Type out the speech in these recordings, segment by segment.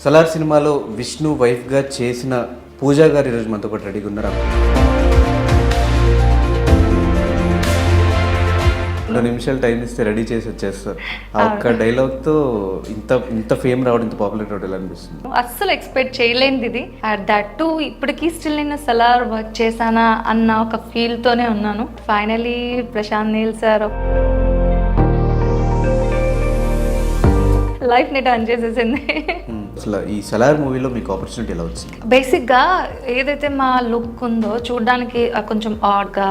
సలార్ సినిమాలో విష్ణు వైఫ్గా చేసిన పూజా గారు ఈరోజు మనతో పాటు రెడీగా ఉన్నారు. 2 నిమిషాలు టైం ఇస్తే రెడీ చేసి వచ్చేస్తారు. ఆ ఒక్క డైలాగ్తో ఇంత ఫేమ్ రావడం, ఇంత పాపులర్ రావడం అనిపిస్తుంది. అస్సలు ఎక్స్పెక్ట్ చేయలేనిది ఇది. దట్ టు ఇప్పటికీ స్టిల్ నేను సలార్ వర్క్ చేశానా అన్న ఒక ఫీల్తోనే ఉన్నాను. Finally Prashanth Neel sir life ని టర్న్ చేసేసింది. అసలు ఈ సలార్ మూవీలో మీకు ఆపర్చునిటీ ఎలా వచ్చింది? బేసిక్గా ఏదైతే మా లుక్ ఉందో చూడడానికి కొంచెం ఆడ్గా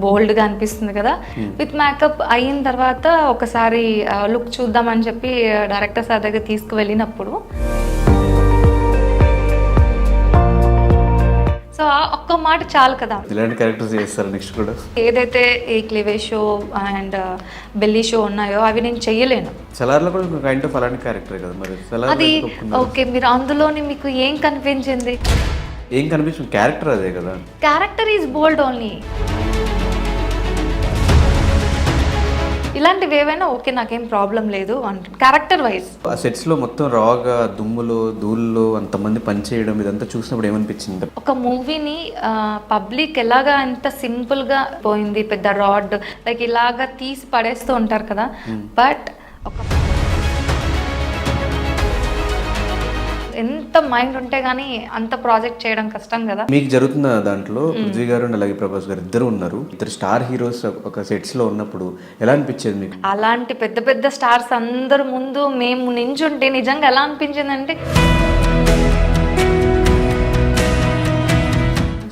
బోల్డ్గా అనిపిస్తుంది కదా. విత్ మేకప్ అయిన తర్వాత ఒకసారి లుక్ చూద్దామని చెప్పి డైరెక్టర్ సార్ దగ్గర తీసుకువెళ్ళినప్పుడు సో ఒక్క మాట చాలు కదా. ఇలాంటి క్యారెక్టర్స్ చేస్తారు నెక్స్ట్ కూడా. ఏదైతే ఈ క్లివే షో అండ్ బెల్లీ షో ఉన్నాయో అవి నేను చెయ్యలేను. సలార్లో కూడా కైండ్ ఆఫ్ అలాంటి క్యారెక్టర్ కదా మరి. సలార్ అది ఓకే, మీరు అందులోని మీకు ఏం కనిపించింది? ఏం కనిపించింది? క్యారెక్టర్ అదే కదా. Character is bold only. ఇలాంటివి ఏవైనా ఓకే, నాకేం ప్రాబ్లం లేదు అంటుంది క్యారెక్టర్ వైజ్. ఆ సెట్స్లో మొత్తం రాగా దుమ్ములో ధూళిలో అంతమంది పనిచేయడం ఇదంతా చూసినప్పుడు ఏమనిపించింది? ఒక మూవీని పబ్లిక్ ఎలాగా ఎంత సింపుల్గా పోయింది, పెద్ద రాడ్ లైక్ ఇలాగా తీసి పడేస్తూ ఉంటారు కదా. బట్ ఒక ఎంత మైండ్ ఉంటే గానీ అంత ప్రాజెక్ట్ చేయడం కష్టం కదా. మీకు జరుగుతున్న దాంట్లో పృథ్వీ గారు అండ్ అలాగే ప్రభాస్ గారు ఇద్దరు ఉన్నారు. ఇద్దరు స్టార్ హీరోస్ ఒక సెట్స్ లో ఉన్నప్పుడు ఎలా అనిపించేది మీకు? అలాంటి పెద్ద పెద్ద స్టార్స్ అందరు ముందు మేము నించుంటే నిజంగా ఎలా అనిపించింది అంటే,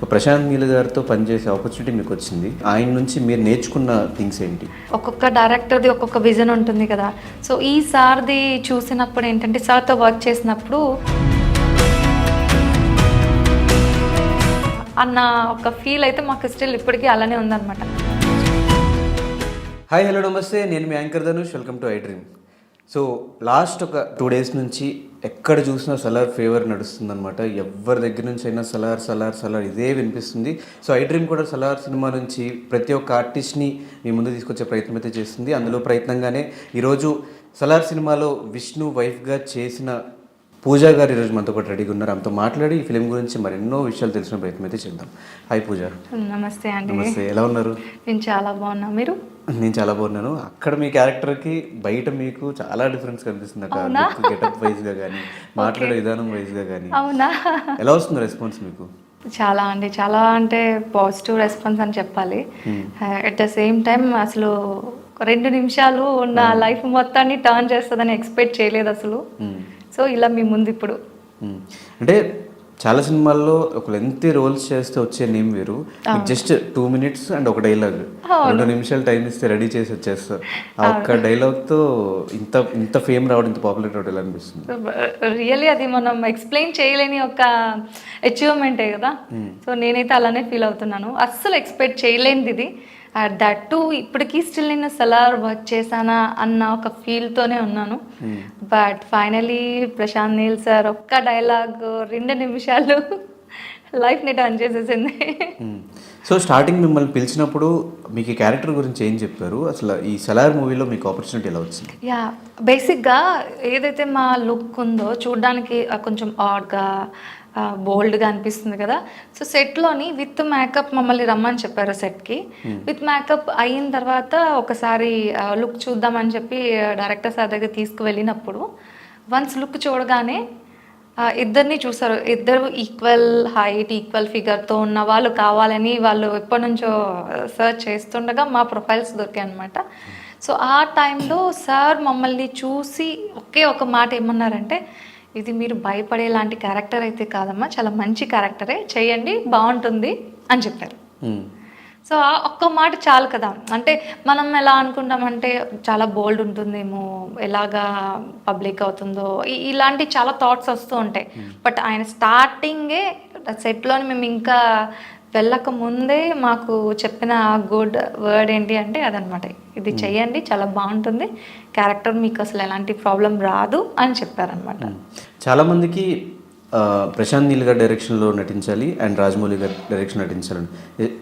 సో ప్రశాంత్ నీల్ గారితో పనిచేసే ఆపర్చునిటీ మీకు వచ్చింది. ఆయన నుంచి మీరు నేర్చుకున్న థింగ్స్ ఏంటి? ఒక్కొక్క డైరెక్టర్ది ఒక్కొక్క విజన్ ఉంటుంది కదా. సో ఈ సార్ది చూసినప్పుడు ఏంటంటే, సార్తో వర్క్ చేసినప్పుడు అన్న ఒక ఫీల్ అయితే మాకు స్టిల్ ఇప్పటికీ అలానే ఉందన్నమాట. హాయ్, హలో, నమస్తే. నేను మీ anchor Dhanush. Welcome to I dream. So last ఒక 2 days నుంచి ఎక్కడ చూసినా సలార్ ఫేవర్ నడుస్తుందన్నమాట. ఎవరి దగ్గర నుంచి అయినా సలార్ సలార్ సలార్ ఇదే వినిపిస్తుంది. సో ఐ డ్రీమ్ కూడా సలార్ సినిమా నుంచి ప్రతి ఒక్క ఆర్టిస్ట్ని మీ ముందు తీసుకొచ్చే ప్రయత్నం అయితే చేస్తుంది. అందులో ప్రయత్నంగానే ఈరోజు సలార్ సినిమాలో విష్ణు వైఫ్గా చేసిన పూజా గారు ఈరోజు మనతో పాటు రెడీగా ఉన్నారు. ఆమెతో మాట్లాడి ఈ ఫిలిం గురించి మరెన్నో విషయాలు తెలిసిన ప్రయత్నం అయితే చేద్దాం. హాయ్ పూజ. నమస్తే అండి. నమస్తే, ఎలా ఉన్నారు? నేను చాలా బాగున్నా, మీరు? నేను చాలా బాగున్నాను. అక్కడ మీ క్యారెక్టర్కి బయట మీకు చాలా డిఫరెన్స్ కనిపిస్తుంది అక్కడ, గెటప్ వైజ్గా కానీ మాట్లాడే విధానం వైజ్గా కానీ. అవునా? ఎలా వస్తుంది రెస్పాన్స్ మీకు? చాలా అంటే పాజిటివ్ రెస్పాన్స్ అని చెప్పాలి. అట్ ద సేమ్ టైం అసలు 2 నిమిషాలు నా లైఫ్ మొత్తాన్ని టర్న్ చేస్తుందని ఎక్స్పెక్ట్ చేయలేదు అసలు. సో ఇలా మీ ముందు ఇప్పుడు అంటే చాలా సినిమాల్లో ఒక లెంతీ రోల్స్ చేస్తే వచ్చే నేమ్ వేరు. జస్ట్ 2 minutes అండ్ ఒక డైలాగ్, 2 నిమిషాలు టైం ఇస్తే రెడీ చేసి వచ్చేస్తారు. ఆ ఒక్క డైలాగ్తో ఇంత ఫేమ్ రావడం, ఇంత పాపులర్ రావడం అనిపిస్తుంది. రియల్లీ అది మనం ఎక్స్ప్లెయిన్ చేయలేని ఒక అచీవ్మెంటే కదా. సో నేనైతే అలానే ఫీల్ అవుతున్నాను. అస్సలు ఎక్స్పెక్ట్ చేయలేనిది ఇది. దట్ టు ఇప్పటికీ స్టిల్ నేను సలార్ వర్క్ చేశానా అన్న ఒక ఫీల్తోనే ఉన్నాను. But finally Prashanth Neel sir ఒక్క డైలాగ్ 2 నిమిషాలు లైఫ్ని టర్న్ చేసేసింది. సో స్టార్టింగ్ మిమ్మల్ని పిలిచినప్పుడు మీకు ఈ క్యారెక్టర్ గురించి ఏం చెప్పారు? అసలు ఈ సలార్ మూవీలో మీకు ఆపర్చునిటీ ఎలా వచ్చింది? యా, బేసిక్గా ఏదైతే మా లుక్ ఉందో చూడడానికి కొంచెం ఆడ్గా బోల్డ్గా అనిపిస్తుంది కదా. సో సెట్లోని విత్ మేకప్ మమ్మల్ని రమ్మని చెప్పారు సెట్కి. విత్ మేకప్ అయిన తర్వాత ఒకసారి లుక్ చూద్దామని చెప్పి డైరెక్టర్ సార్ దగ్గర తీసుకువెళ్ళినప్పుడు వన్స్ లుక్ చూడగానే ఇద్దరిని చూసారు. ఇద్దరు ఈక్వల్ హైట్, ఈక్వల్ ఫిగర్తో ఉన్న వాళ్ళు కావాలని వాళ్ళు ఎప్పటి నుంచో సర్చ్ చేస్తుండగా మా ప్రొఫైల్స్ దొరికాయి అనమాట. సో ఆ టైంలో సార్ మమ్మల్ని చూసి ఒకే ఒక మాట ఏమన్నారంటే, ఇది మీరు భయపడేలాంటి క్యారెక్టర్ అయితే కాదమ్మా, చాలా మంచి క్యారెక్టరే, చేయండి బాగుంటుంది అని చెప్పారు. సో ఆ ఒక్క మాట చాలు కదా. అంటే మనం ఎలా అనుకుంటామంటే చాలా బోల్డ్ ఉంటుందేమో, ఎలాగా పబ్లిక్ అవుతుందో, ఇలాంటి చాలా థాట్స్ వస్తూ ఉంటాయి. బట్ ఆయన స్టార్టింగే సెట్లోని మేము ఇంకా వెళ్ళక ముందే మాకు చెప్పిన గుడ్ వర్డ్ ఏంటి అంటే అదనమాట, ఇది చెయ్యండి చాలా బాగుంటుంది, క్యారెక్టర్ మీకు అసలు ఎలాంటి ప్రాబ్లం రాదు అని చెప్పారనమాట. చాలామందికి ప్రశాంత్ నీల్ గారి డైరెక్షన్లో నటించాలి అండ్ రాజమౌళి గారి డైరెక్షన్ నటించాలని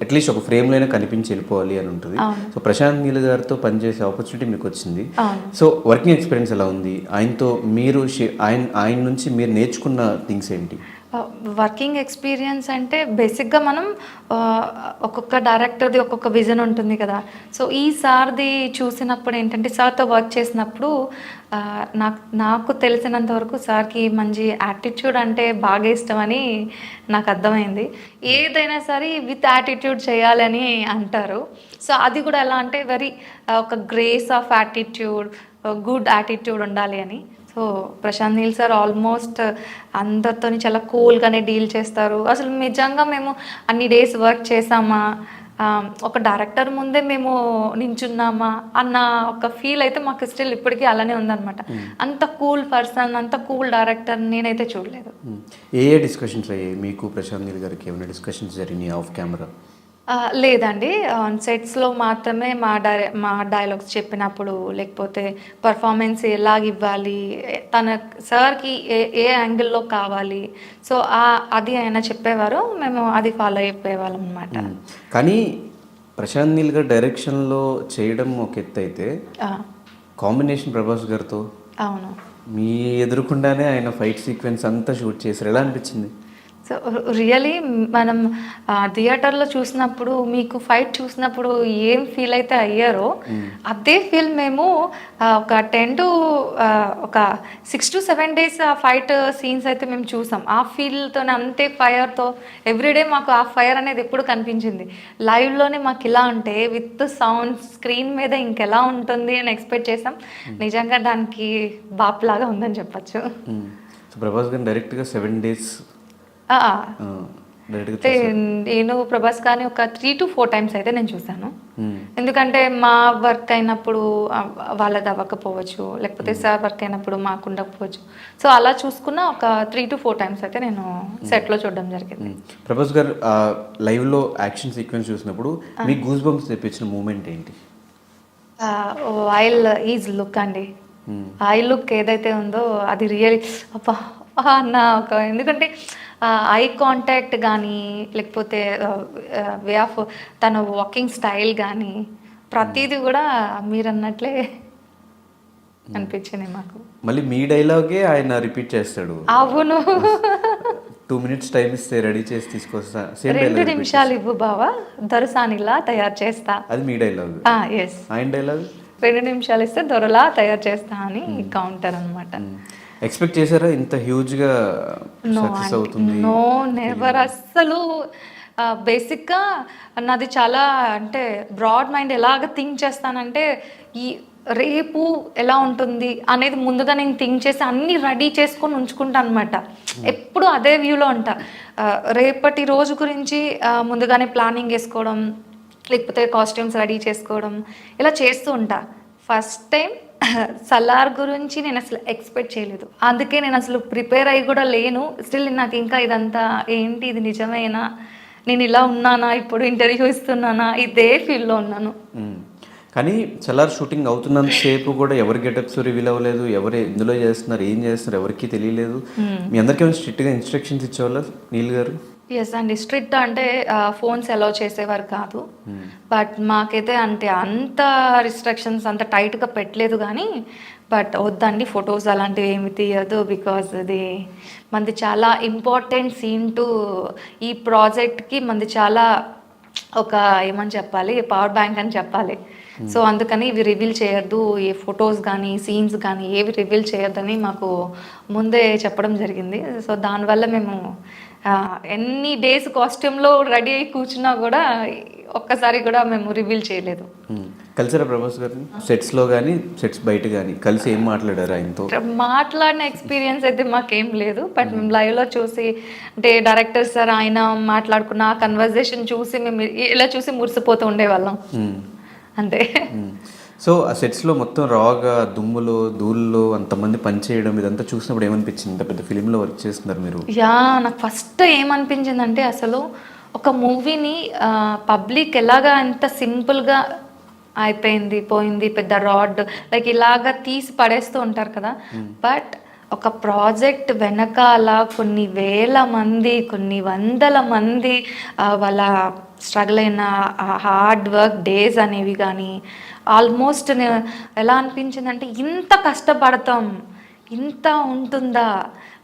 అట్లీస్ట్ ఒక ఫ్రేమ్లో అయినా కనిపించి వెళ్ళిపోవాలి అని ఉంటుంది. సో ప్రశాంత్ నీల్ గారితో పనిచేసే ఆపర్చునిటీ మీకు వచ్చింది. సో వర్కింగ్ ఎక్స్పీరియన్స్ ఎలా ఉంది ఆయనతో? మీరు ఆయన నుంచి మీరు నేర్చుకున్న థింగ్స్ ఏంటి? వర్కింగ్ ఎక్స్పీరియన్స్ అంటే బేసిక్గా మనం ఒక్కొక్క డైరెక్టర్ది ఒక్కొక్క విజన్ ఉంటుంది కదా. సో ఈ సార్ది చూసినప్పుడు ఏంటంటే సార్తో వర్క్ చేసినప్పుడు నాకు తెలిసినంత వరకు సార్కి మంచి యాటిట్యూడ్ అంటే బాగా ఇష్టమని నాకు అర్థమైంది. ఏదైనా సరే విత్ యాటిట్యూడ్ చేయాలని అంటారు. సో అది కూడా ఎలా అంటే వెరీ ఒక grace of attitude, good attitude ఉండాలి అని. So Prashanth Neel sir almost అందరితో చాలా కూల్గానే డీల్ చేస్తారు. అసలు నిజంగా మేము అన్ని డేస్ వర్క్ చేసామా, ఒక డైరెక్టర్ ముందే మేము నించున్నామా అన్న ఒక ఫీల్ అయితే మాకు స్టిల్ ఇప్పటికీ అలానే ఉందన్నమాట. అంత కూల్ పర్సన్, అంత కూల్ డైరెక్టర్ నేనైతే చూడలేదు. ఏ డిస్కషన్స్ అయ్యాయి మీకు ప్రశాంత్ నీల్ గారికి? ఏమైనా డిస్కషన్స్ జరిగినాయి ఆఫ్ కెమెరా? లేదండి, ఆన్ సెట్స్లో మాత్రమే మా డైలాగ్స్ చెప్పినప్పుడు, లేకపోతే పర్ఫార్మెన్స్ ఎలాగ ఇవ్వాలి, తన సార్కి ఏ యాంగిల్లో కావాలి, సో అది ఆయన చెప్పేవారు, మేము అది ఫాలో అయిపోయేవాళ్ళం అనమాట. కానీ ప్రశాంత్ నీల్ గారి డైరెక్షన్లో చేయడం ఒక ఎత్తు అయితే, కాంబినేషన్ ప్రభాస్ గారితో అవును మీ ఎదురుకుండానే ఆయన ఫైట్ సీక్వెన్స్ అంతా షూట్ చేశారు, ఎలా అనిపించింది? సో రియలీ మనం థియేటర్లో చూసినప్పుడు, మీకు ఫైట్ చూసినప్పుడు ఏం ఫీల్ అయితే అయ్యారో అదే ఫీల్ మేము ఒక 6 to 7 days ఆ ఫైట్ సీన్స్ అయితే మేము చూసాం. ఆ ఫీల్తోనే అంతే ఫైర్తో ఎవ్రీడే మాకు ఆ ఫైర్ అనేది ఎప్పుడు కనిపించింది. లైవ్లోనే మాకు ఇలా ఉంటే విత్ సౌండ్ స్క్రీన్ మీద ఇంకెలా ఉంటుంది అని ఎక్స్పెక్ట్ చేసాం. నిజంగా దానికి బాప్లాగా ఉందని చెప్పచ్చు. సో ప్రభాస్ గారు డైరెక్ట్గా 7 days నేను ప్రభాస్ కానీ ఒక 3 to 4 times అయితే నేను చూసాను. ఎందుకంటే మా వర్క్ అయినప్పుడు వాళ్ళది అవ్వకపోవచ్చు, లేకపోతే సార్ వర్క్ అయినప్పుడు మాకు ఉండకపోవచ్చు. సో అలా చూసుకున్న ఒక 3 to 4 times అయితే నేను సెట్లో చూడడం జరిగింది. ప్రభాస్ గారు లైవ్లో యాక్షన్ సీక్వెన్స్ చూసినప్పుడు మీకు గూస్ బంప్స్ తెప్పించిన మూమెంట్ ఏంటి? వైల్ ఈజ్ లుక్ అండి. ఐ లుక్ ఏదైతే ఉందో అది రియల్ అబ్బా అన్న ఒక, ఎందుకంటే ఐ కాంటాక్ట్ కానీ, లేకపోతే వే ఆఫ్ తన వాకింగ్ స్టైల్ కానీ ప్రతిదీ కూడా మీరు అన్నట్లే అనిపించింది మాకు. మళ్ళీ మీ డైలాగే ఆయన రిపీట్ చేస్తాడు. అవును, 2 minutes టైం ఇస్తే రెడీ చేసి తీసుకొస్తా, 2 నిమిషాలు ఇవ్వు బావా దొరసానిలా తయారు చేస్తా, అది మీ డైలాగ్. ఎస్, ఆయన డైలాగ్ 2 నిమిషాలు ఇస్తే దొరలా తయారు చేస్తా అని కౌంటర్ అనమాట. ఎక్స్పెక్ట్ చేశారా ఇంత హ్యూజ్గా సక్సెస్ అవుతుంది? No, never. అస్సలు బేసిక్గా నాది చాలా అంటే బ్రాడ్ మైండ్. ఎలాగ థింక్ చేస్తానంటే ఈ రేపు ఎలా ఉంటుంది అనేది ముందుగా నేను థింక్ చేసి అన్నీ రెడీ చేసుకొని ఉంచుకుంటాను అనమాట. ఎప్పుడు అదే వ్యూలో ఉంటా. రేపటి రోజు గురించి ముందుగానే ప్లానింగ్ వేసుకోవడం, లేకపోతే కాస్ట్యూమ్స్ రెడీ చేసుకోవడం, ఇలా చేస్తూ ఉంటా. ఫస్ట్ టైం సలార్ గురించి నేను అసలు ఎక్స్పెక్ట్ చేయలేదు, అందుకే నేను అసలు ప్రిపేర్ అయ్యి కూడా లేను. స్టిల్ నాకు ఇంకా ఇదంతా ఏంటి, ఇది నిజమేనా, నేను ఇలా ఉన్నానా, ఇప్పుడు ఇంటర్వ్యూ ఇస్తున్నానా, ఇదే ఫీల్డ్లో ఉన్నాను. కానీ సలార్ షూటింగ్ అవుతున్నంత సేపు కూడా ఎవరి గెటప్స్ రివీల్ అవ్వలేదు, ఎవరు ఇందులో చేస్తున్నారు, ఏం చేస్తున్నారు ఎవరికి తెలియలేదు. మీ అందరికీ ఏమైనా స్ట్రిక్ట్గా ఇన్స్ట్రక్షన్స్ ఇచ్చేవాళ్ళ నీల్ గారు? ఎస్ అండి, స్ట్రిక్ట్ అంటే ఫోన్స్ అలౌ చేసేవారు కాదు. బట్ మాకైతే అంటే అంత రిస్ట్రిక్షన్స్ అంత టైట్గా పెట్టలేదు. కానీ బట్ వద్దండి ఫొటోస్ అలాంటివి ఏమి తీయదు, బికాజ్ అది మనది చాలా ఇంపార్టెంట్ సీన్ టు ఈ ప్రాజెక్ట్కి, మనది చాలా ఒక ఏమని చెప్పాలి, పవర్ బ్యాంక్ అని చెప్పాలి. సో అందుకని ఇవి రివీల్ చేయొద్దు, ఏ ఫొటోస్ కానీ సీన్స్ కానీ ఏవి రివీల్ చేయొద్దని మాకు ముందే చెప్పడం జరిగింది. సో దానివల్ల మేము ఎన్ని డేస్ కాస్ట్యూమ్లో రెడీ అయ్యి కూర్చున్నా కూడా ఒక్కసారి కూడా మేము రివీల్ చేయలేదు. కలిసారా ప్రభాస్ గారిని సెట్స్లో కానీ సెట్స్ బయట కానీ? కలిసి ఏం మాట్లాడారు ఆయనతో? మాట్లాడిన ఎక్స్పీరియన్స్ అయితే మాకేం లేదు. బట్ మేము లైవ్లో చూసి, అంటే డైరెక్టర్ సార్ ఆయన మాట్లాడుకున్న ఆ కన్వర్జేషన్ చూసి మేము ఇలా చూసి మురిసిపోతూ ఉండేవాళ్ళం అంతే. సో ఆ సెట్స్లో మొత్తం రాగా దుమ్ములో ధూళిలో అంతమంది పనిచేయడం ఇదంతా చూసినప్పుడు ఏమనిపించింది? ఇంత పెద్ద ఫిలింలో వర్క్ చేస్తున్నారు మీరు. నాకు ఫస్ట్ ఏమనిపించిందంటే, అసలు ఒక మూవీని పబ్లిక్ ఎలాగా అంత సింపుల్గా అయిపోయింది పోయింది, పెద్ద రాడ్ లైక్ ఇలాగా తీసి పడేస్తూ ఉంటారు కదా. బట్ ఒక ప్రాజెక్ట్ వెనకాల కొన్ని వేల మంది, కొన్ని వందల మంది వాళ్ళ స్ట్రగుల్ అయిన హార్డ్ వర్క్ డేస్ అనేవి కానీ ఆల్మోస్ట్ ఎలా అనిపించిందంటే ఇంత కష్టపడతాం, ఇంత ఉంటుందా,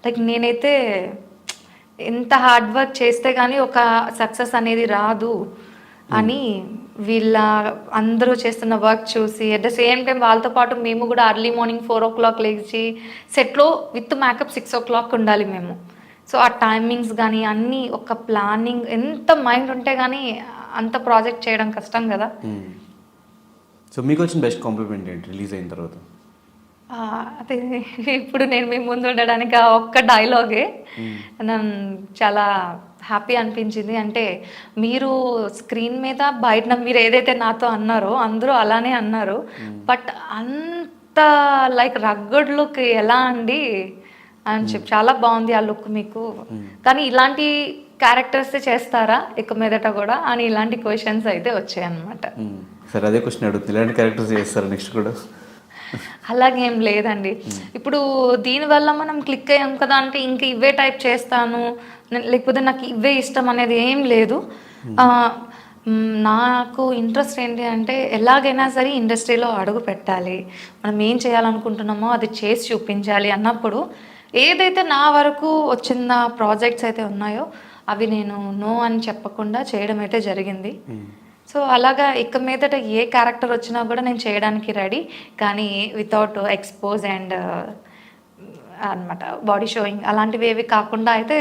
లైక్ నేనైతే ఎంత హార్డ్ వర్క్ చేస్తే కానీ ఒక సక్సెస్ అనేది రాదు అని వీళ్ళ అందరూ చేస్తున్న వర్క్ చూసి అట్ ద సేమ్ టైం వాళ్ళతో పాటు మేము కూడా అర్లీ మార్నింగ్ 4 o'clock లేచి సెట్లో విత్ మేకప్ 6 o'clock ఉండాలి మేము. సో ఆ టైమింగ్స్ కానీ అన్నీ ఒక ప్లానింగ్, ఎంత మైండ్ ఉంటే కానీ అంత ప్రాజెక్ట్ చేయడం కష్టం కదా. సో మీకు వచ్చిన బెస్ట్ కాంప్లిమెంట్ ఏంటి రిలీజ్ అయిన తర్వాత? అదే ఇప్పుడు నేను మీ ముందు ఉండడానికి ఆ ఒక్క డైలాగే నన్ను చాలా హ్యాపీ అనిపించింది. అంటే మీరు స్క్రీన్ మీద బయట మీరు ఏదైతే నాతో అన్నారో అందరూ అలానే అన్నారు, బట్ అంత లైక్ రగ్గడ్ లుక్ ఎలా అండి అని చెప్పి చాలా బాగుంది ఆ లుక్ మీకు, కానీ ఇలాంటి క్యారెక్టర్స్ చేస్తారా ఇక మీదట కూడా అని ఇలాంటి క్వశ్చన్స్ అయితే వచ్చాయి అన్నమాట. సరే, అదే క్వశ్చన్ అడుగుతుంది, ఇలాంటి క్యారెక్టర్స్ చేస్తారా నెక్స్ట్ కూడా? అలాగేం లేదండి. ఇప్పుడు దీనివల్ల మనం క్లిక్ అయ్యాం కదా అంటే ఇంక ఇవే టైప్ చేస్తాను లేకపోతే నాకు ఇవే ఇష్టం అనేది ఏం లేదు. నాకు ఇంట్రెస్ట్ ఏంటి అంటే ఎలాగైనా సరే ఇండస్ట్రీలో అడుగు పెట్టాలి, మనం ఏం చేయాలనుకుంటున్నామో అది చేసి చూపించాలి అన్నప్పుడు ఏదైతే నా వరకు వచ్చిన ప్రాజెక్ట్స్ అయితే ఉన్నాయో అవి నేను నో అని చెప్పకుండా చేయడం అయితే జరిగింది. సో అలాగా ఇక మీదట ఏ క్యారెక్టర్ వచ్చినా కూడా నేను చేయడానికి రెడీ, కానీ వితౌట్ ఎక్స్పోజ్ అండ్ అనమాట బాడీ షోయింగ్ అలాంటివి ఏవి కాకుండా అయితే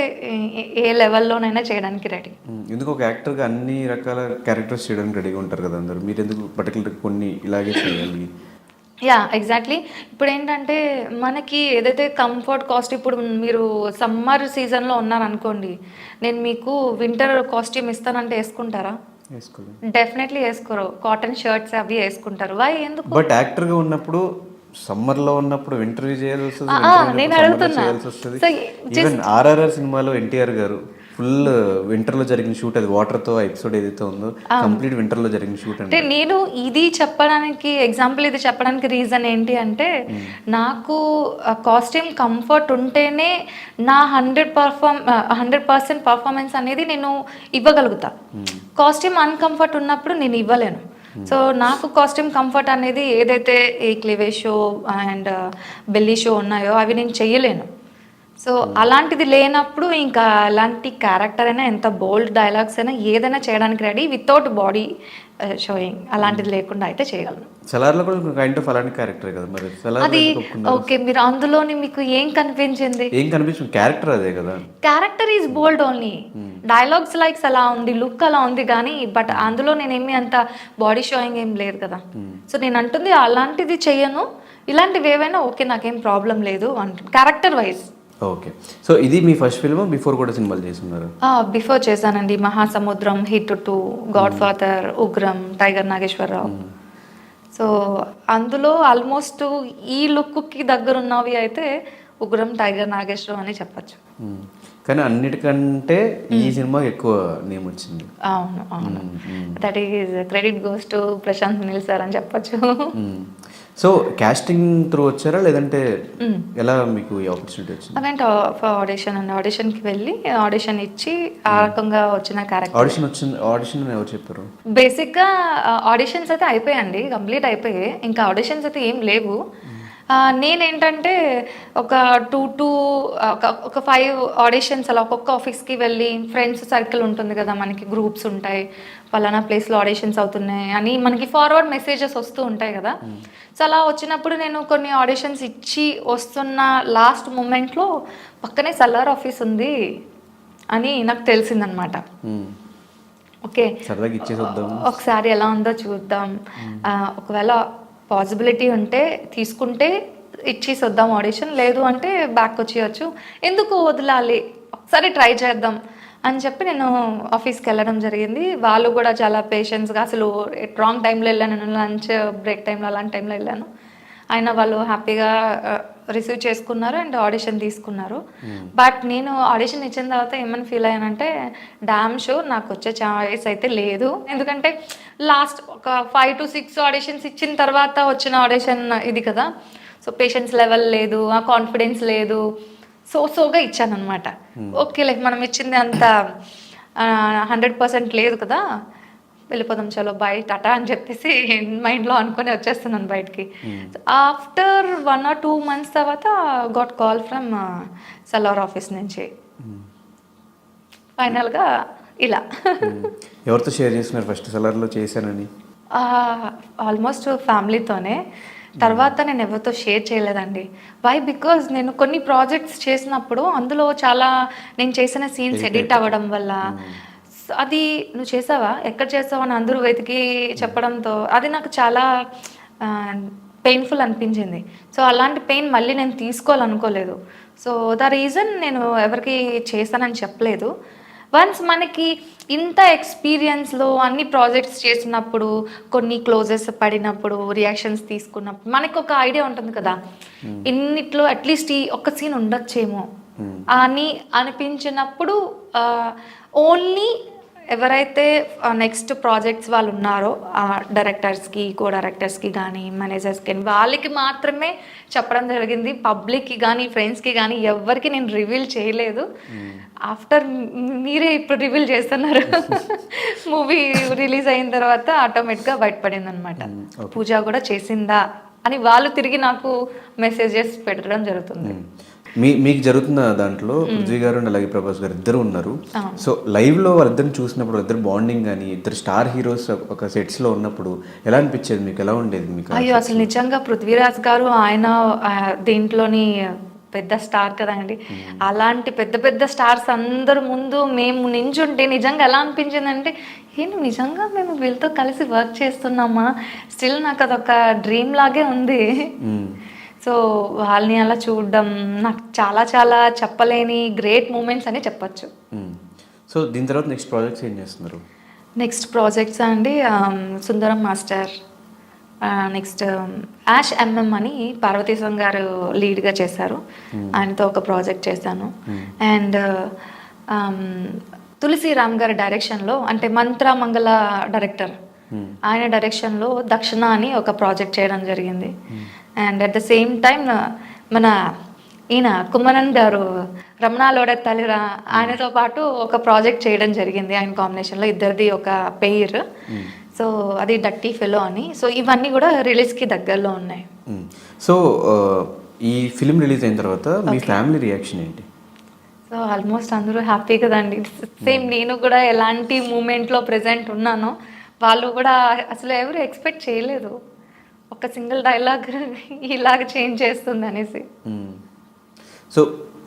ఏ లెవెల్లోనైనా చేయడానికి రెడీ. ఎందుకు ఒక యాక్టర్గా అన్ని రకాల క్యారెక్టర్స్ చేయడానికి రెడీగా ఉంటారు కదా అందరూ, మీరు ఎందుకు పర్టికులర్ కొన్ని ఇలాగే చేయాలి? Yeah exactly. ఇప్పుడు ఏంటంటే మనకి ఏదైతే కంఫర్ట్ కాస్ట్, ఇప్పుడు మీరు సమ్మర్ సీజన్లో ఉన్నారనుకోండి, నేను మీకు వింటర్ కాస్ట్యూమ్ ఇస్తానంటే వేసుకుంటారా? డెఫినెట్లీ వేసుకోరు. కాటన్ షర్ట్స్ అవి వేసుకుంటారు. వై? ఎందుకు? బట్ యాక్టర్గా ఉన్నప్పుడు సమ్మర్లో ఉన్నప్పుడు వింటర్ చేయాల్సి వస్తుంది, నేను అడుగుతున్నా. ఈవెన్ ఆర్ఆర్ఆర్ సినిమాలో ఎన్టీఆర్ గారు ఫుల్ వింటర్లో జరిగిన షూట్, అది వాటర్తో ఎపిసోడ్ ఏదైతే ఉందో కంప్లీట్ వింటర్లో జరిగిన షూట్. అంటే నేను ఇది చెప్పడానికి ఎగ్జాంపుల్, ఇది చెప్పడానికి రీజన్ ఏంటి అంటే నాకు కాస్ట్యూమ్ కంఫర్ట్ ఉంటేనే నా 100% పర్ఫార్మెన్స్ అనేది నేను ఇవ్వగలుగుతా. కాస్ట్యూమ్ అన్కంఫర్ట్ ఉన్నప్పుడు నేను ఇవ్వలేను. సో నాకు కాస్ట్యూమ్ కంఫర్ట్ అనేది ఏదైతే ఈ క్లివేజ్ షో అండ్ బెల్లీ షో ఉన్నాయో అవి నేను చెయ్యలేను. సో అలాంటిది లేనప్పుడు ఇంకా ఎలాంటి క్యారెక్టర్ అయినా, ఎంత బోల్డ్ డైలాగ్స్ అయినా ఏదైనా చేయడానికి రెడీ, వితౌట్ బాడీ షోయింగ్ అలాంటిది లేకుండా అయితే చేయగలను. సలార్లో కూడా కైండ్ ఆఫ్ అలాంటి క్యారెక్టర్ కదా మరి. అది ఓకే, మీరు అందులోని మీకు ఏం కనిపించింది? ఏం కనిపించింది? క్యారెక్టర్ అదే కదా. Character is bold only, dialogues likes అలా ఉంది, లుక్ అలా ఉంది, కానీ బట్ అందులో నేనేమి అంత బాడీ షోయింగ్ ఏం లేదు కదా. సో నేను అంటుంది అలాంటిది చెయ్యను, ఇలాంటివి ఏవైనా ఓకే నాకేం ప్రాబ్లం లేదు అంటు క్యారెక్టర్ వైజ్. ఓకే. సో ఇది మీ ఫస్ట్ ఫిల్మ్, బిఫోర్ కూడా సినిమాలు చేస్తున్నారు? బిఫోర్ చేశానండి. Mahasamudram, hit 2, Godfather, Ugram, Tiger Nageswara Rao. So అందులో ఆల్మోస్ట్ ఈ లుక్కి దగ్గర ఉన్నవి అయితే ఉగ్రం, టైగర్ నాగేశ్వరరావు అని చెప్పచ్చు. కానీ అన్నిటికంటే ఈ సినిమా ఎక్కువ నేమ్ వచ్చింది. అవును అవును, that is credit goes to Prashanth Neel sir అని చెప్పచ్చు. సో కాస్టింగ్ త్రూ వచ్చారా లేదంటే ఎలా మీకు ఈ ఆపర్చునిటీ వచ్చింది? అదంటే ఆడిషన్ అండి, ఆడిషన్కి వెళ్ళి ఆడిషన్ ఇచ్చి ఆ రకంగా వచ్చిన క్యారెక్టర్. ఆడిషన్ ఎవరు చెప్పారు? బేసిక్గా ఆడిషన్స్ అయితే అయిపోయాయండి, కంప్లీట్ అయిపోయాయి, ఇంకా ఆడిషన్స్ అయితే ఏం లేవు. నేనేంటంటే ఒక 5 ఆడిషన్స్ అలా ఒక్కొక్క ఆఫీస్కి వెళ్ళి, ఫ్రెండ్స్ సర్కిల్ ఉంటుంది కదా మనకి, గ్రూప్స్ ఉంటాయి, పలానా ప్లేస్లో ఆడిషన్స్ అవుతున్నాయి అని మనకి ఫార్వర్డ్ మెసేజెస్ వస్తూ ఉంటాయి కదా. సో అలా వచ్చినప్పుడు నేను కొన్ని ఆడిషన్స్ ఇచ్చి వస్తున్న లాస్ట్ మూమెంట్లో పక్కనే సల్లార్ ఆఫీస్ ఉంది అని నాకు తెలిసిందనమాట. ఓకే, ఒకసారి ఎలా ఉందో చూద్దాం, ఒకవేళ పాసిబిలిటీ ఉంటే తీసుకుంటే ఇచ్చేసి వద్దాం ఆడిషన్, లేదు అంటే బ్యాక్ వచ్చేయచ్చు, ఎందుకు వదలాలి, ఒకసారి ట్రై చేద్దాం అని చెప్పి నేను ఆఫీస్కి వెళ్ళడం జరిగింది. వాళ్ళు కూడా చాలా పేషెన్స్గా, అసలు రాంగ్ టైంలో వెళ్ళాను నేను, లంచ్ బ్రేక్ టైంలో అలాంటి టైంలో వెళ్ళాను, అయినా వాళ్ళు హ్యాపీగా రిసీవ్ చేసుకున్నారు అండ్ ఆడిషన్ తీసుకున్నారు. బట్ నేను ఆడిషన్ ఇచ్చిన తర్వాత ఏమని ఫీల్ అయ్యానంటే, డామ్ షో నాకు వచ్చే ఛాయిస్ అయితే లేదు, ఎందుకంటే లాస్ట్ ఒక 5 to 6 ఆడిషన్స్ ఇచ్చిన తర్వాత వచ్చిన ఆడిషన్ ఇది కదా. సో పేషెన్స్ లెవెల్ లేదు, ఆ కాన్ఫిడెన్స్ లేదు, సోగా ఇచ్చాను అనమాట. ఓకేలే మనం ఇచ్చింది అంత 100% లేదు కదా, వెళ్ళిపోదాం చలో బాయ్ టాటా అని చెప్పేసి మైండ్లో అనుకొని వచ్చేస్తున్నాను బయటికి. ఆఫ్టర్ 1 or 2 months తర్వాత got call from Salaar office నుంచి. ఫైనల్గా ఇలా. ఎవరితో షేర్ చేస్తున్నారు ఫస్ట్ సలార్లో చేశానని? ఆల్మోస్ట్ ఫ్యామిలీతోనే. తర్వాత నేను ఎవరితో షేర్ చేయలేదండి. వై బికాజ్ నేను కొన్ని ప్రాజెక్ట్స్ చేసినప్పుడు అందులో చాలా నేను చేసిన సీన్స్ ఎడిట్ అవ్వడం వల్ల అది నువ్వు చేసావా, ఎక్కడ చేసావా అని అందరూ వెతికి చెప్పడంతో అది నాకు చాలా పెయిన్ఫుల్ అనిపించింది. సో అలాంటి పెయిన్ మళ్ళీ నేను తీసుకోవాలనుకోలేదు. సో ద రీజన్ నేను ఎవరికి చేశానని చెప్పలేదు. వన్స్ మనకి ఇంత ఎక్స్పీరియన్స్లో అన్ని ప్రాజెక్ట్స్ చేసినప్పుడు, కొన్ని క్లోజెస్ పడినప్పుడు, రియాక్షన్స్ తీసుకున్నప్పుడు మనకి ఒక ఐడియా ఉంటుంది కదా, ఇన్నిట్లో అట్లీస్ట్ ఈ ఒక్క సీన్ ఉండొచ్చేమో అని అనిపించినప్పుడు ఓన్లీ ఎవరైతే నెక్స్ట్ ప్రాజెక్ట్స్ వాళ్ళు ఉన్నారో ఆ డైరెక్టర్స్కి, కో డైరెక్టర్స్కి కానీ మేనేజర్స్కి కానీ వాళ్ళకి మాత్రమే చెప్పడం జరిగింది. పబ్లిక్కి కానీ ఫ్రెండ్స్కి కానీ ఎవరికి నేను రివీల్ చేయలేదు. ఆఫ్టర్ మీరే ఇప్పుడు రివీల్ చేస్తున్నారు. మూవీ రిలీజ్ అయిన తర్వాత ఆటోమేటిక్గా బయటపడింది అనమాట. పూజ కూడా చేసిందా అని వాళ్ళు తిరిగి నాకు మెసేజెస్ పెట్టడం జరుగుతుంది. మీకు జరుగుతున్న దాంట్లో పృథ్వీ గారు అండ్ అలాగే ప్రభాస్ గారు ఇద్దరు ఉన్నారు. సో లైవ్లో వాళ్ళిద్దరిని చూసినప్పుడు ఇద్దరు బాండింగ్ కానీ ఇద్దరు స్టార్ హీరోస్ ఒక సెట్స్లో ఉన్నప్పుడు ఎలా అనిపించేది మీకు? ఎలా ఉండేది మీకు? అయ్యో అసలు నిజంగా పృథ్వీరాజ్ గారు ఆయన దీంట్లోని పెద్ద స్టార్ కదండి. అలాంటి పెద్ద పెద్ద స్టార్స్ అందరు ముందు మేము నించుంటే నిజంగా ఎలా అనిపించిందంటే, ఏంటి నిజంగా మేము వీళ్ళతో కలిసి వర్క్ చేస్తున్నామా, స్టిల్ నాకు అదొక డ్రీమ్ లాగే ఉంది. సో వాళ్ళని అలా చూడడం నాకు చాలా చాలా చెప్పలేని గ్రేట్ మూమెంట్స్ అని చెప్పచ్చు. సో దీని తర్వాత నెక్స్ట్ ప్రాజెక్ట్స్ ఏం చేస్తున్నారు? నెక్స్ట్ ప్రాజెక్ట్స్ అండి సుందరం మాస్టర్, నెక్స్ట్ యాష్ ఎంఎం అని పార్వతీశం గారు లీడ్గా చేశారు, ఆయనతో ఒక ప్రాజెక్ట్ చేశాను. అండ్ తులసిరామ్ గారి డైరెక్షన్లో, అంటే మంత్ర మంగళ డైరెక్టర్, ఆయన డైరెక్షన్లో దక్షిణ అని ఒక ప్రాజెక్ట్ చేయడం జరిగింది. And at the same time మన ఈయన కుమ్మరన్ గారు రమణాలోడ తల్లిరా ఆయనతో పాటు ఒక ప్రాజెక్ట్ చేయడం జరిగింది. ఆయన కాంబినేషన్లో ఇద్దరిది ఒక పెయిర్. సో అది డట్టి ఫెలో అని. సో ఇవన్నీ కూడా రిలీజ్కి దగ్గరలో ఉన్నాయి. సో ఈ ఫిలిం రిలీజ్ అయిన తర్వాత మీ ఫ్యామిలీ రియాక్షన్ ఏంటి? సో ఆల్మోస్ట్ అందరూ హ్యాపీ కదండి. సేమ్ నేను కూడా ఎలాంటి మూమెంట్లో ప్రెజెంట్ ఉన్నానో వాళ్ళు కూడా అసలు ఎవరు ఎక్స్పెక్ట్ చేయలేదు ఒక సింగిల్ డైలాగ్ ఇలాగ చేంజ్ చేస్తుంది అనేసి. సో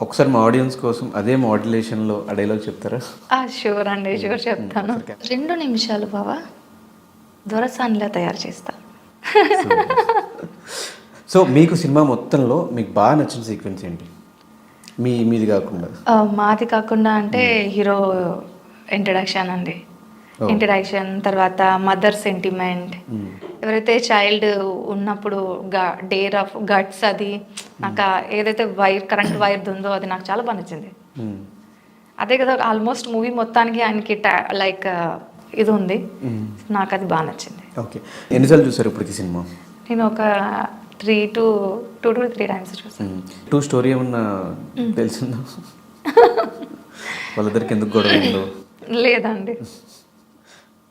ఒకసారి మా ఆడియన్స్ కోసం అదే మాడ్యులేషన్లో ఆ డైలాగ్ చెప్తారా? షూర్ అండి, షూర్ చెప్తాను. 2 నిమిషాలు బావా దొరసానిలా తయారు చేస్తా. సో మీకు సినిమా మొత్తంలో మీకు బాగా నచ్చిన సీక్వెన్స్ ఏంటి? మీది కాకుండా. మాది కాకుండా అంటే హీరో ఇంట్రడక్షన్ అండి. ఇంట్రడక్షన్ తర్వాత మదర్ సెంటిమెంట్, ఎవరైతే చైల్డ్ ఉన్నప్పుడు డేర్ ఆఫ్ గట్స్, అది నాకు ఏదైతే కరెంట్ వైర్ ఉందో అది నాకు చాలా బాగా నచ్చింది. అదే కదా ఆల్మోస్ట్ మూవీ మొత్తానికి ఆయనకి లైక్ ఇది ఉంది, నాకు అది బాగా నచ్చింది. ఓకే, ఎన్నిసార్లు చూసారు ఇప్పటికి సినిమా? నేను ఒక 2 to 3 times చూసాను. 2 స్టోరీ ఏమన్నా తెలిసిందా? వాళ్ళిద్దరికి ఎందుకు గొడవ ఉందో? లేదండి,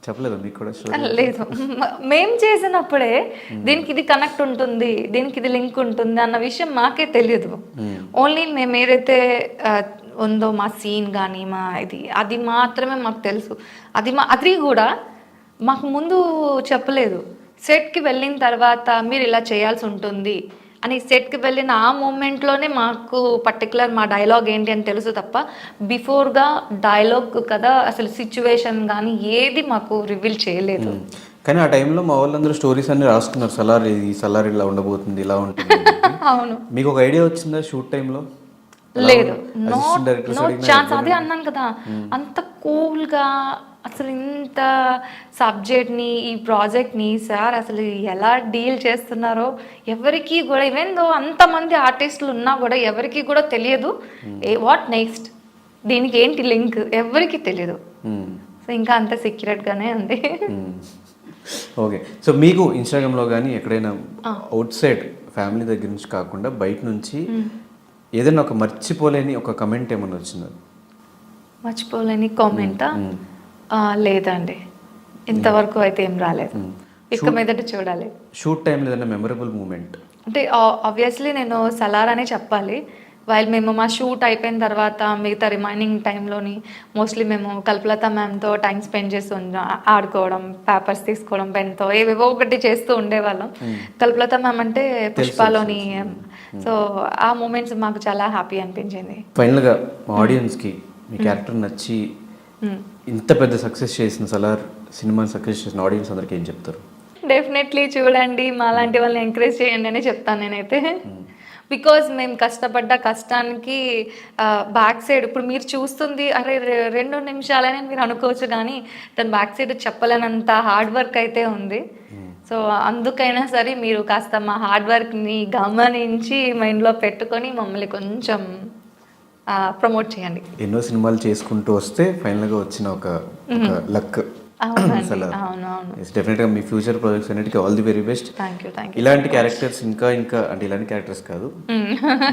చెప్పలేదు మీకు కూడా? లేదు, మేము చేసినప్పుడే దీనికి ఇది కనెక్ట్ ఉంటుంది, దీనికి ఇది లింక్ ఉంటుంది అన్న విషయం మాకే తెలియదు. ఓన్లీ మేము ఏదైతే ఉందో మా సీన్ కానీ మా అది మాత్రమే మాకు తెలుసు. అది కూడా మాకు ముందు చెప్పలేదు. సెట్కి వెళ్ళిన తర్వాత మీరు ఇలా చేయాల్సి ఉంటుంది అని సెట్కి వెళ్ళిన ఆ మూమెంట్లోనే మాకు పర్టికులర్ మా డైలాగ్ ఏంటి అని తెలుసు తప్ప బిఫోర్గా డైలాగ్ కదా అసలు సిచ్యువేషన్ కానీ ఏది మాకు రివీల్ చేయలేదు. కానీ ఆ టైంలో మా వాళ్ళందరూ స్టోరీస్ అన్ని రాసుకున్నారు, సలార్ ఇలా ఉండబోతుంది, ఇలా ఉంటుంది. అవును, మీకు ఒక ఐడియా వచ్చిందా షూట్ టైంలో? లేదు, నో ఛాన్స్. అదే అన్నాను కదా, అంత కూల్గా అసలు ఇంత సబ్జెక్ట్ని ఈ ప్రాజెక్ట్ని సార్ అసలు ఎలా డీల్ చేస్తున్నారో ఎవరికి కూడా, ఈవెన్ దో అంతమంది ఆర్టిస్టులు ఉన్నా కూడా ఎవరికి కూడా తెలియదు వాట్ నెక్స్ట్, దీనికి ఏంటి లింక్ ఎవరికి తెలియదు. సో ఇంకా అంత సీక్రెట్గానే ఉంది. ఓకే, సో మీకు ఇన్స్టాగ్రామ్లో కానీ ఎక్కడైనా అవుట్ సైడ్ ఫ్యామిలీ దగ్గర నుంచి కాకుండా బయట నుంచి ఏదైనా ఒక మర్చిపోలేని ఒక కమెంట్ ఏమన్నా వచ్చిందా? మర్చిపోలేని కామెంటా? లేదండి, ఇంతవరకు అయితే ఏం రాలేదు. ఇక మీదట చూడాలి. షూట్ టైంలో ఏదైనా మెమరబుల్ మూమెంట్ అంటే ఆబ్వియస్లీ నేను సలార్ అనే చెప్పాలి. వైల్ మేము మా షూట్ అయిపోయిన తర్వాత మిగతా రిమైనింగ్ టైంలోని మోస్ట్లీ మేము కల్పలత మ్యామ్తో టైం స్పెండ్ చేస్తూ ఆడుకోవడం, పేపర్స్ తీసుకోవడం, పెన్తో ఏవేవో ఒకటి చేస్తూ ఉండేవాళ్ళం. కల్పలత మ్యామ్ అంటే పుష్పలోని, సో ఆ మూమెంట్స్ మాకు చాలా హ్యాపీ అనిపించింది. ఫైనల్గా ఆడియన్స్కి మీ క్యారెక్టర్ నచ్చి ఇంత పెద్ద సక్సెస్ చేసిన సలార్ సినిమాని సక్సెస్ చేసిన ఆడియన్స్ అందరికీ ఏం చెప్తారు? డెఫినెట్లీ చూడండి, మా లాంటి వాళ్ళని ఎంకరేజ్ చేయండి అని చెప్తాను నేనైతే. బికాజ్ మేము కష్టపడ్డ కష్టానికి బ్యాక్ సైడ్ ఇప్పుడు మీరు చూస్తుంది అరే 2 నిమిషాలని మీరు అనుకోవచ్చు, కానీ దాని బ్యాక్ సైడ్ చెప్పలేనంత హార్డ్ వర్క్ అయితే ఉంది. సో అందుకైనా సరే మీరు కాస్త మా హార్డ్ వర్క్ని గమనించి మైండ్లో పెట్టుకొని మమ్మల్ని కొంచెం ప్రమోట్ చేయండి. ఎన్నో సినిమాలు చేసుకుంటూ వస్తే ఫైనల్గా వచ్చిన ఒక లక్. డెఫినెట్గా మీ ఫ్యూచర్ ప్రాజెక్ట్స్ అన్నిటికీ ఆల్ ది వెరీ బెస్ట్. ఇలాంటి క్యారెక్టర్స్ ఇంకా అంటే ఇలాంటి క్యారెక్టర్స్ కాదు,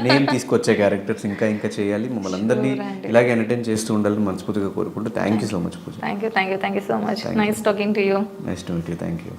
నేను తీసుకొచ్చే క్యారెక్టర్స్ ఇంకా చేయాలి, మమ్మల్ని అందరినీ ఇలాగే ఎంటర్టైన్ చేస్తూ ఉండాలని మనస్ఫూర్తిగా కోరుకుంటూ thank you so much Pooja. Thank you so much. Nice talking to you. Nice to meet you. Thank you.